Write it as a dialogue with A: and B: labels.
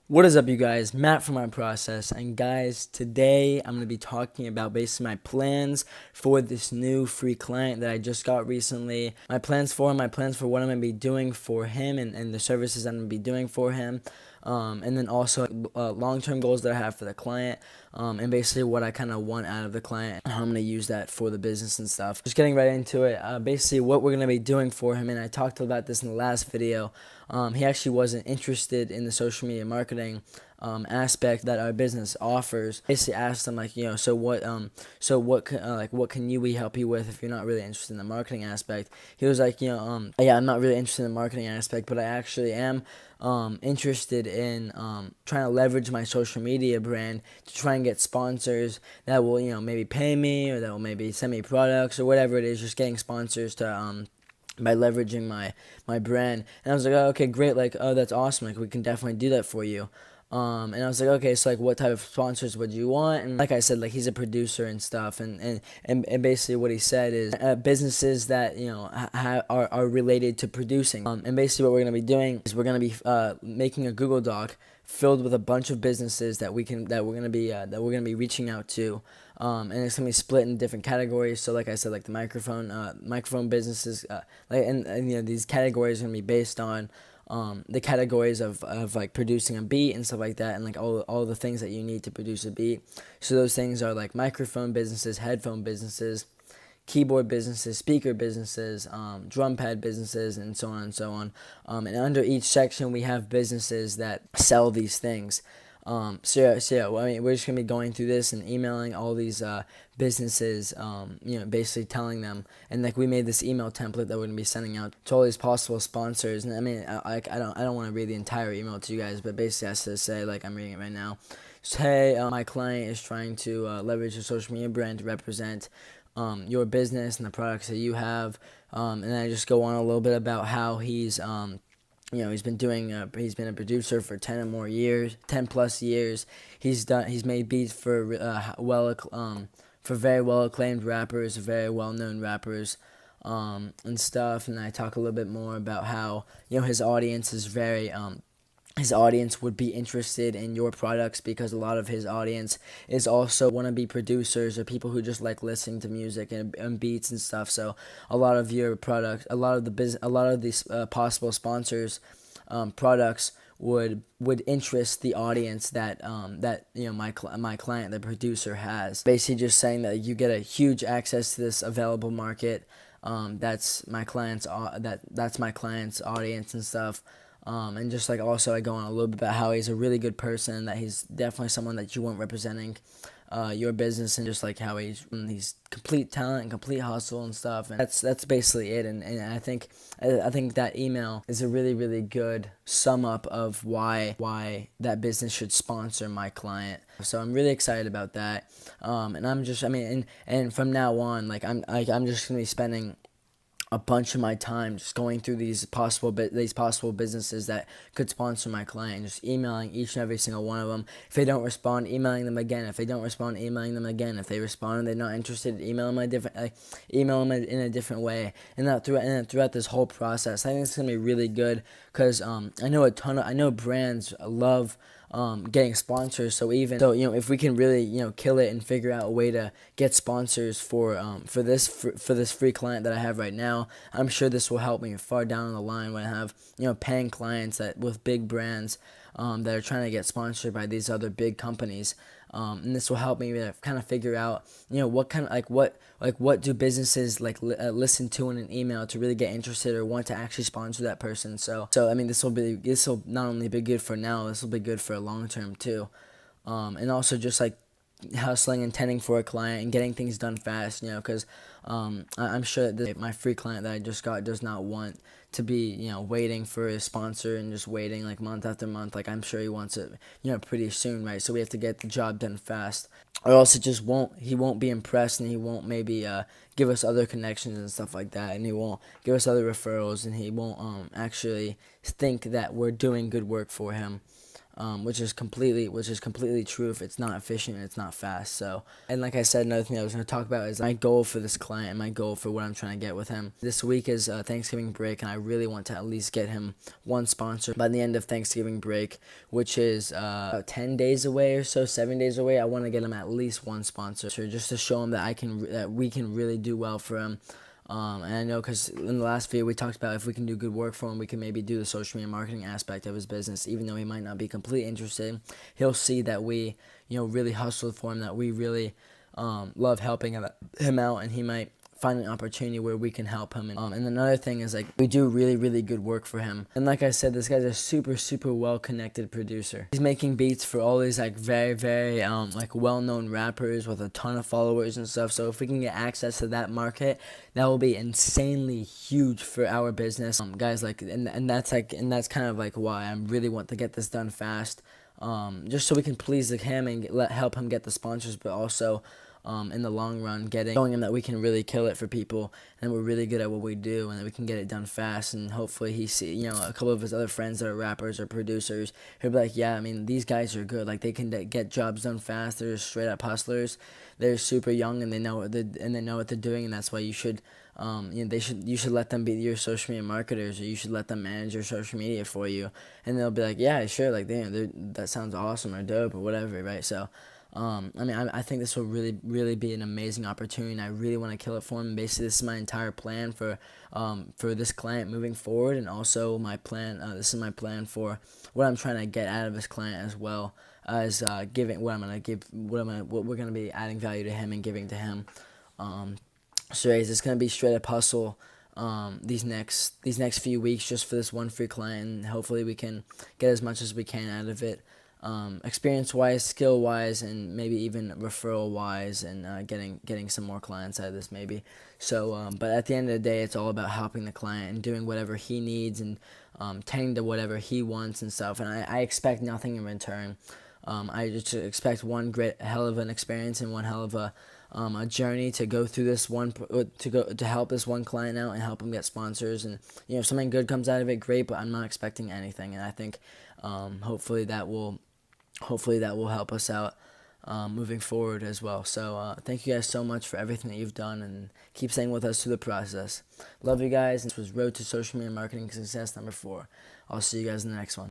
A: What is up, you guys? Matt from My Process. And guys, today I'm going to be talking about basically my plans for this new free client that I just got recently. My plans for him, my plans for what I'm going to be doing for him and the services I'm going to be doing for him. And then also long-term goals that I have for the client, and basically what I kind of want out of the client, and how I'm going to use that for the business and stuff. Just getting right into it, basically what we're going to be doing for him, and I talked about this in the last video. He actually wasn't interested in the social media marketing aspect that our business offers. Basically asked him like, what can we help you with if you're not really interested in the marketing aspect? He was like, yeah, I'm not really interested in the marketing aspect, but I actually am interested in trying to leverage my social media brand to try and get sponsors that will, maybe pay me, or that will maybe send me products or whatever it is, just getting sponsors to by leveraging my brand. And I was like, oh, okay, great, like, oh, that's awesome, like, we can definitely do that for you. And I was like, okay, so like, what type of sponsors would you want? And like I said, like, he's a producer and stuff, and basically what he said is businesses that are related to producing. And basically what we're gonna be doing is we're gonna be making a Google Doc filled with a bunch of businesses that we're gonna be reaching out to. And it's gonna be split in different categories. So like I said, like the microphone businesses, and these categories are gonna be based on the categories of like producing a beat and stuff like that, and like all the things that you need to produce a beat. So those things are like microphone businesses, headphone businesses, keyboard businesses, speaker businesses, drum pad businesses, and so on and so on. And under each section, we have businesses that sell these things. Well, I mean, we're just gonna be going through this and emailing all these businesses, basically telling them, and like we made this email template that we're gonna be sending out to all these possible sponsors. And I mean, I don't want to read the entire email to you guys, but basically I has to say, like, I'm reading it right now. So, hey, my client is trying to leverage your social media brand to represent your business and the products that you have. And then I just go on a little bit about how he's he's been a producer for 10 plus years. He's made beats for for very well acclaimed rappers, very well known rappers, and stuff. And I talk a little bit more about how his audience is his audience would be interested in your products, because a lot of his audience is also wannabe producers or people who just like listening to music and beats and stuff. So a lot of your products, a lot of these possible sponsors products would interest the audience that my client, the producer, has. Basically just saying that you get a huge access to this available market. That's my client's audience and stuff. And just like also I go on a little bit about how he's a really good person, that he's definitely someone that you want representing your business, and just like how he's complete talent and complete hustle and stuff. And that's basically it. And I think that email is a really good sum up of why that business should sponsor my client. So I'm really excited about that. And and from now on, like, I'm just gonna be spending a bunch of my time just going through these possible businesses that could sponsor my client, just emailing each and every single one of them. If they don't respond, emailing them again. If they don't respond, emailing them again. If they respond and they're not interested, email them in a different way. And throughout this whole process, I think it's gonna be really good, because I know brands love getting sponsors. So if we can really kill it and figure out a way to get sponsors for this free client that I have right now, I'm sure this will help me far down the line when I have paying clients with big brands that are trying to get sponsored by these other big companies. And this will help me kind of figure out what do businesses listen to in an email to really get interested or want to actually sponsor that person. So I mean, this will not only be good for now, this will be good for a long term too. And also just like hustling and tending for a client and getting things done fast, because I'm sure that my free client that I just got does not want to be waiting for a sponsor and just waiting like month after month. Like, I'm sure he wants it pretty soon, right? So we have to get the job done fast, or else he won't be impressed, and he won't maybe give us other connections and stuff like that, and he won't give us other referrals, and he won't actually think that we're doing good work for him. which is completely true. If it's not efficient, it's not fast. So, and like I said, another thing I was going to talk about is my goal for this client, my goal for what I'm trying to get with him. This week is Thanksgiving break, and I really want to at least get him one sponsor by the end of Thanksgiving break, which is about 10 days away or so, 7 days away. I want to get him at least one sponsor, just to show him that we can really do well for him. And I know, because in the last video we talked about if we can do good work for him, we can maybe do the social media marketing aspect of his business. Even though he might not be completely interested, he'll see that we, really hustled for him, that we really love helping him out, and he might find an opportunity where we can help him. And another thing is, like, we do really, really good work for him. And like I said, this guy's a super, super well-connected producer. He's making beats for all these, like, very, very, like, well-known rappers with a ton of followers and stuff. So if we can get access to that market, that will be insanely huge for our business. Guys, like, and that's kind of, like, why I really want to get this done fast. Just so we can please him and help him get the sponsors, but also in the long run, showing him that we can really kill it for people, and we're really good at what we do, and that we can get it done fast. And hopefully he see, a couple of his other friends that are rappers or producers, he'll be like, yeah, I mean, these guys are good. Like, they can get jobs done fast. They're straight up hustlers. They're super young, and they know what they're doing, and that's why you should. You should let them be your social media marketers, or you should let them manage your social media for you, and they'll be like, yeah, sure, like, that sounds awesome or dope or whatever, right? So, I think this will really, really be an amazing opportunity, and I really want to kill it for him. Basically, this is my entire plan for this client moving forward, and also my plan. This is my plan for what I'm trying to get out of this client, as well as giving what we're gonna be adding value to him and giving to him. So it's gonna be straight up hustle. These next few weeks, just for this one free client, and hopefully we can get as much as we can out of it. Experience-wise, skill-wise, and maybe even referral-wise, and getting some more clients out of this maybe. So, but at the end of the day, it's all about helping the client and doing whatever he needs, and tending to whatever he wants and stuff. And I expect nothing in return. I just expect one great hell of an experience and one hell of a journey to go through this to help this one client out and help him get sponsors. And if something good comes out of it, great. But I'm not expecting anything, and I think hopefully that will help us out moving forward as well. So thank you guys so much for everything that you've done, and keep staying with us through the process. Love you guys. This was Road to Social Media Marketing Success number 4. I'll see you guys in the next one.